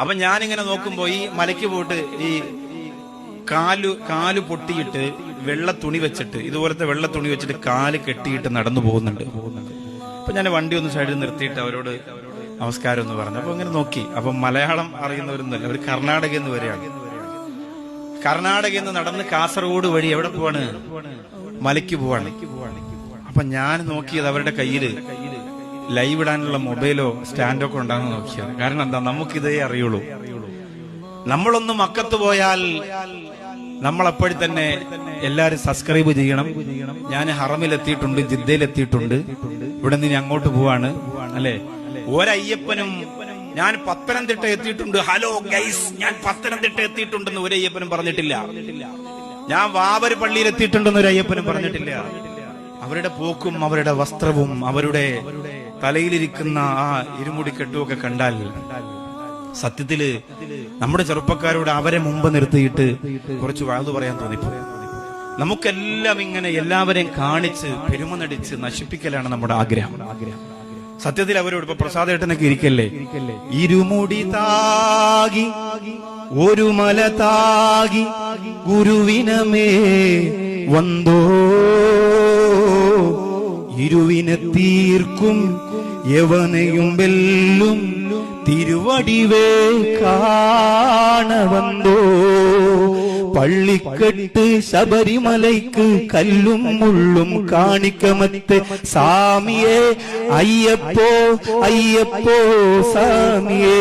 അപ്പൊ ഞാനിങ്ങനെ നോക്കുമ്പോ ഈ മലയ്ക്ക് പോയിട്ട് ഈ കാല് പൊട്ടിയിട്ട് വെള്ള തുണി വെച്ചിട്ട്, ഇതുപോലത്തെ വെള്ള തുണി വെച്ചിട്ട് കാല് കെട്ടിയിട്ട് നടന്നു പോകുന്നുണ്ട്. അപ്പൊ ഞാൻ വണ്ടി ഒന്ന് സൈഡിൽ നിർത്തിയിട്ട് അവരോട് നമസ്കാരം എന്ന് പറഞ്ഞു. അപ്പൊ ഇങ്ങനെ നോക്കി. അപ്പൊ മലയാളം അറിയുന്നവരൊന്നുമല്ല, അവർ കർണാടകയിൽ നിന്ന് വരെയാണ്. കർണാടകയിൽ നിന്ന് നടന്ന് കാസർഗോഡ് വഴി എവിടെ പോവാണ്? മലയ്ക്ക് പോവാണ്. അപ്പൊ ഞാൻ നോക്കിയത് അവരുടെ കയ്യില് ലൈവ് ഇടാനുള്ള മൊബൈലോ സ്റ്റാൻഡോ ഒക്കെ ഉണ്ടാകുന്ന നോക്കിയത്. കാരണം എന്താ, നമുക്കിതേ അറിയുള്ളൂ. നമ്മളൊന്ന് മക്കത്ത് പോയാൽ നമ്മൾ അപ്പോഴും തന്നെ എല്ലാരും സബ്സ്ക്രൈബ് ചെയ്യണം. ഞാൻ ഹറമിലെത്തിയിട്ടുണ്ട്, ജിദ്ദയിലെത്തിയിട്ടുണ്ട്, ഇവിടെ നിന്ന് അങ്ങോട്ട് പോവാണ് അല്ലെ. ഒരയ്യപ്പനും ഞാൻ പത്തനംതിട്ട എത്തിയിട്ടുണ്ട്, ഹലോ ഗൈസ് ഞാൻ പത്തനംതിട്ട എത്തിയിട്ടുണ്ടെന്ന് ഒരയ്യപ്പനും പറഞ്ഞിട്ടില്ല. ഞാൻ വാവര് പള്ളിയിൽ എത്തിയിട്ടുണ്ടെന്ന് ഒരയ്യപ്പനും പറഞ്ഞിട്ടില്ല. അവരുടെ പോക്കും അവരുടെ വസ്ത്രവും അവരുടെ തലയിലിരിക്കുന്ന ആ ഇരുമുടിക്കെട്ടുമൊക്കെ കണ്ടാൽ സത്യത്തില് നമ്മുടെ ചെറുപ്പക്കാരോട് അവരെ മുമ്പ് നിർത്തിയിട്ട് കുറച്ച് വാഴ്ന്നു പറയാൻ തോന്നിപ്പോ. നമുക്കെല്ലാം ഇങ്ങനെ എല്ലാവരെയും കാണിച്ച് പെരുമ നടിച്ച് നശിപ്പിക്കലാണ് നമ്മുടെ ആഗ്രഹം. സത്യത്തിൽ അവരോട് ഇപ്പൊ പ്രസാദേട്ടനൊക്കെ ഇരിക്കല്ലേ, ഇരുമുടി താകി ഒരു മല താകി ഗുരുവിനമേ വന്തോ, ഇരുവിനെ തീർക്കും യവനെയും വെല്ലും തിരുവടിവേ കാണവന്തോ, പള്ളിക്കെട്ട് ശബരിമലയ്ക്ക് കല്ലും മുള്ളും കാണിക്കമത്തെ സാമിയേ അയ്യപ്പോ അയ്യപ്പോ സാമിയേ.